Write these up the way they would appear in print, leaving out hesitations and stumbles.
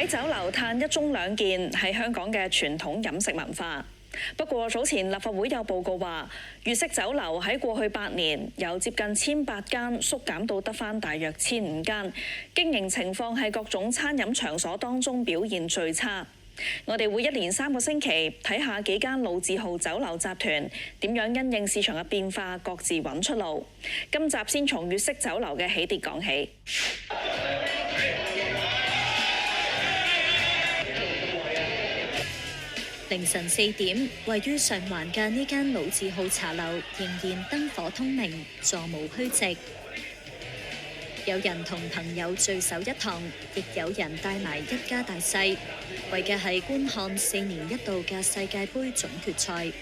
喺酒樓嘆一盅兩件係香港嘅傳統飲食文化。不過早前立法會有報告話，粵式酒樓喺過去8年由接近1800間縮減到得返大約1500間，經營情況係各種餐飲場所當中表現最差。我哋會一連3個星期睇下幾間老字號酒樓集團點樣因應市場嘅變化，各自揾出路。今集先從粵式酒樓嘅起跌講起。凌晨4點，位於上環嘅呢間老字號茶樓仍然燈火通明，座無虛席。有人同朋友聚首一堂，亦有人帶埋一家大細，為嘅係觀看4年1度嘅世界盃總決賽。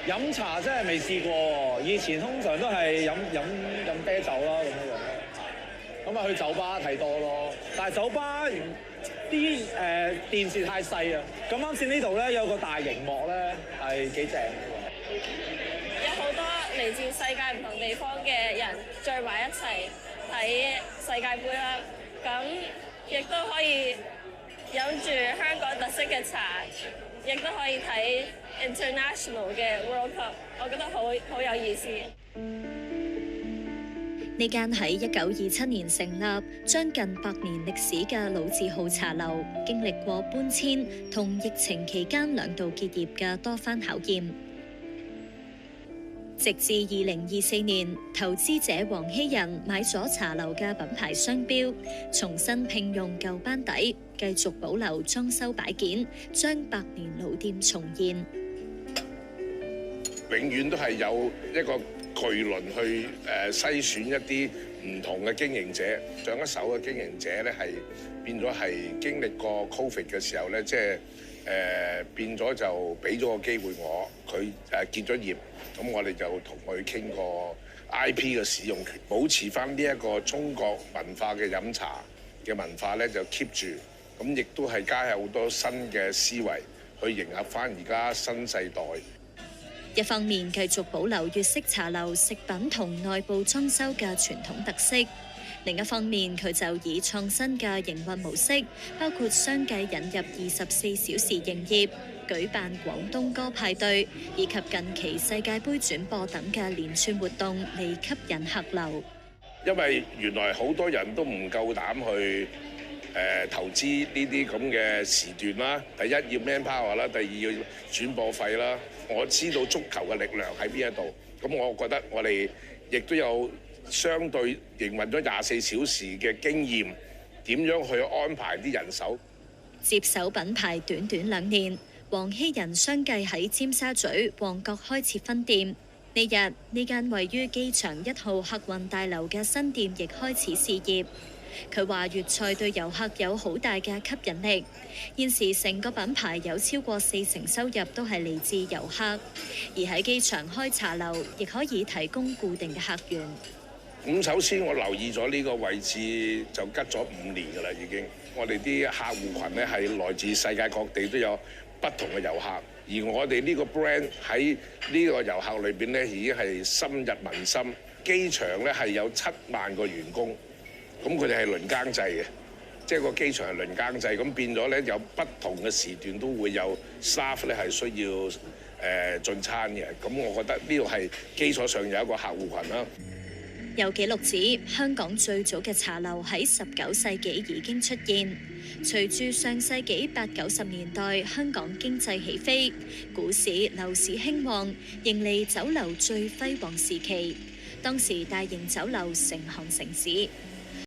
飲茶真係未試過，以前通常都係飲啤酒啦咁樣。咁啊去酒吧睇多咯，但係酒吧啲電視太細啊！咁啱先呢度咧有個大熒幕咧係幾正嘅。有好多嚟自世界唔同地方嘅人聚埋一齊睇世界盃啦，咁亦都可以飲住香港特色嘅茶，亦都可以睇 international 嘅 World Cup， 我覺得好有意思。呢間喺1927年成立、將近100年歷史嘅老字號茶樓，經歷過搬遷同疫情期間2度結業嘅多番考驗。直至2024年，投資者黃希仁買咗茶樓嘅品牌商標，重新聘用舊班底，繼續保留裝修擺件，將100年老店重現。永遠都係有一個巨輪去篩選一啲唔同嘅經營者，上一手嘅經營者咧係變咗係經歷過 Covid 嘅時候咧，即係變咗就俾咗個機會我，佢結咗業，咁我哋就同佢傾過 IP 嘅使用權，保持翻呢一個中國文化嘅飲茶嘅文化咧就 keep 住，咁亦都係加入好多新嘅思維去迎合翻而家新世代。一方面繼續保留粵式茶樓食品同內部裝修嘅傳統特色，另一方面佢就以創新嘅營運模式，包括相繼引入24小時營業、舉辦廣東歌派對，以及近期世界盃轉播等嘅連串活動嚟吸引客流。因為原來好多人都唔夠膽去投資呢啲咁嘅時段啦，第一要 manpower 啦，第二要轉播費啦。我知道足球嘅力量喺邊一度，咁我覺得我哋亦都有相對營運咗24小時嘅經驗，點樣去安排啲人手。接手品牌短短2年，黃希仁相繼喺尖沙咀、旺角開設分店。呢日呢間位於機場1號客運大樓嘅新店亦開始試業。佢話粵菜對遊客有好大嘅吸引力，現時成個品牌有超過40%收入都係嚟自遊客，而喺機場開茶樓亦可以提供固定嘅客源。咁首先我留意咗呢個位置就吉咗5年㗎啦，已經。我哋啲客戶群咧係來自世界各地，都有不同嘅遊客，而我哋呢個 brand 喺呢個遊客裏邊咧已經係深入民心。機場咧係有7萬個員工。咁佢哋係輪更制嘅，即係個機場係輪更制，咁變咗咧有不同嘅時段都會有 staff 咧係需要進餐嘅，咁我覺得呢度係基礎上有一個客戶群啦。有記錄指香港最早嘅茶樓喺19世紀已經出現，隨住上世紀80、90年代香港經濟起飛，股市、樓市興旺，迎嚟酒樓最輝煌時期。當時大型酒樓成行成市。